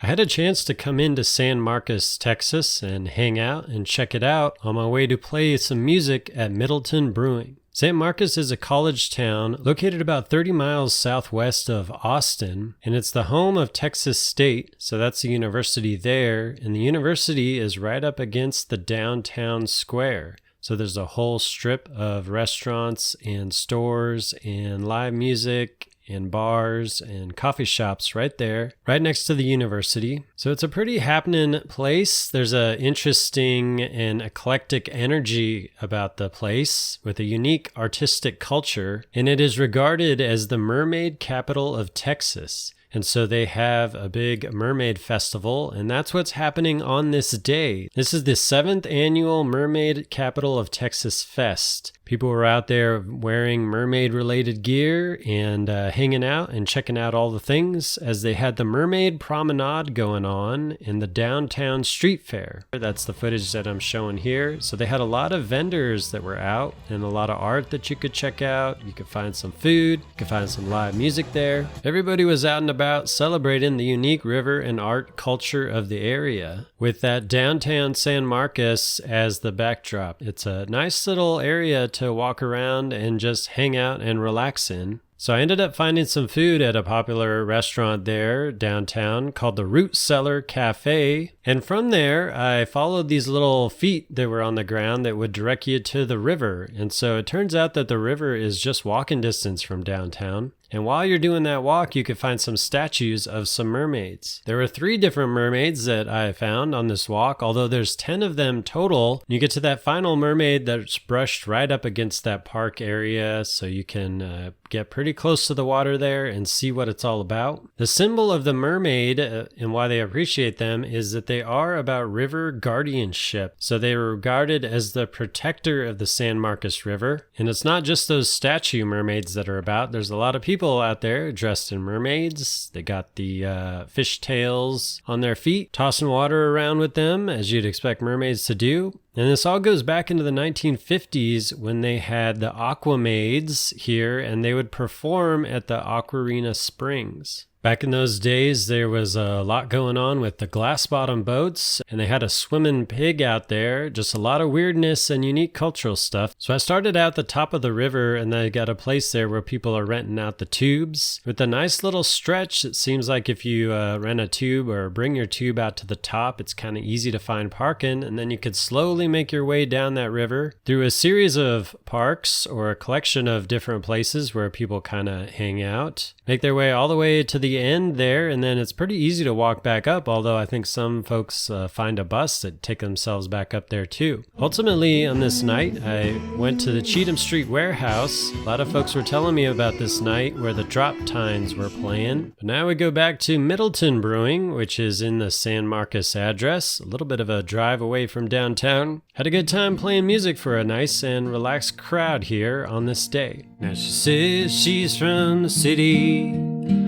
I had a chance to come into San Marcos, Texas and hang out and check it out on my way to play some music at Middleton Brewing. San Marcos is a college town located about 30 miles southwest of Austin, and it's the home of Texas State, so that's the university there, and the university is right up against the downtown square. So there's a whole strip of restaurants and stores and live music and bars and coffee shops right there, right next to the university. So it's a pretty happening place. There's a interesting and eclectic energy about the place with a unique artistic culture, and it is regarded as the Mermaid Capital of Texas. And so they have a big mermaid festival, and that's what's happening on this day. This is the 7th annual Mermaid Capital of Texas Fest. People were out there wearing mermaid-related gear and hanging out and checking out all the things as they had the Mermaid Promenade going on in the downtown street fair. That's the footage that I'm showing here. So they had a lot of vendors that were out and a lot of art that you could check out. You could find some food. You could find some live music there. Everybody was out and about celebrating the unique river and art culture of the area with that downtown San Marcos as the backdrop. It's a nice little area to walk around and just hang out and relax in. So I ended up finding some food at a popular restaurant there downtown called the Root Cellar Cafe. And from there, I followed these little feet that were on the ground that would direct you to the river. And so it turns out that the river is just walking distance from downtown. And while you're doing that walk, you could find some statues of some mermaids. There were 3 different mermaids that I found on this walk, although there's 10 of them total. You get to that final mermaid that's brushed right up against that park area, so you can get pretty close to the water there and see what it's all about. The symbol of the mermaid and why they appreciate them is that they are about river guardianship. So they were regarded as the protector of the San Marcos River. And it's not just those statue mermaids that are about. There's a lot of people out there dressed in mermaids. They got the fish tails on their feet, tossing water around with them, as you'd expect mermaids to do. And this all goes back into the 1950s when they had the Aquamaids here, and they would perform at the Aquarena Springs. Back in those days, there was a lot going on with the glass-bottom boats, and they had a swimming pig out there, just a lot of weirdness and unique cultural stuff. So I started out the top of the river, and I got a place there where people are renting out the tubes. With a nice little stretch, it seems like if you rent a tube or bring your tube out to the top, it's kind of easy to find parking, and then you could slowly make your way down that river through a series of parks or a collection of different places where people kind of hang out, make their way all the way to the end there, and then it's pretty easy to walk back up, although I think some folks find a bus that take themselves back up there too. Ultimately, on this night, I went to the Cheatham Street warehouse. A lot of folks were telling me about this night where the Droptines were playing. But now we go back to Middleton Brewing, which is in the San Marcos address, a little bit of a drive away from downtown. Had a good time playing music for a nice and relaxed crowd here on this day. Now she says she's from the city,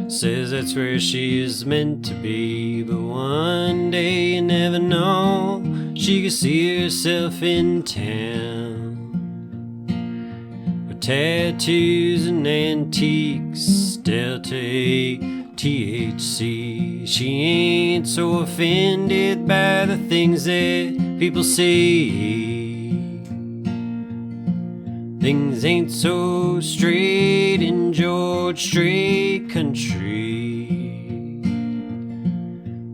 says that's where she is meant to be, but one day you never know, she could see herself in town with tattoos and antiques, Delta 8 THC. She ain't so offended by the things that people say. Things ain't so straight in George Strait country.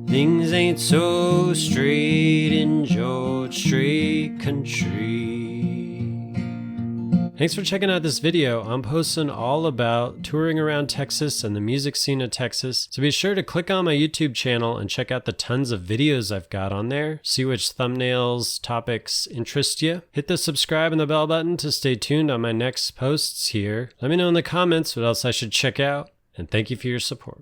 Things ain't so straight in George Strait country. Thanks for checking out this video. I'm posting all about touring around Texas and the music scene of Texas. So be sure to click on my YouTube channel and check out the tons of videos I've got on there. See which thumbnails, topics interest you. Hit the subscribe and the bell button to stay tuned on my next posts here. Let me know in the comments what else I should check out, and thank you for your support.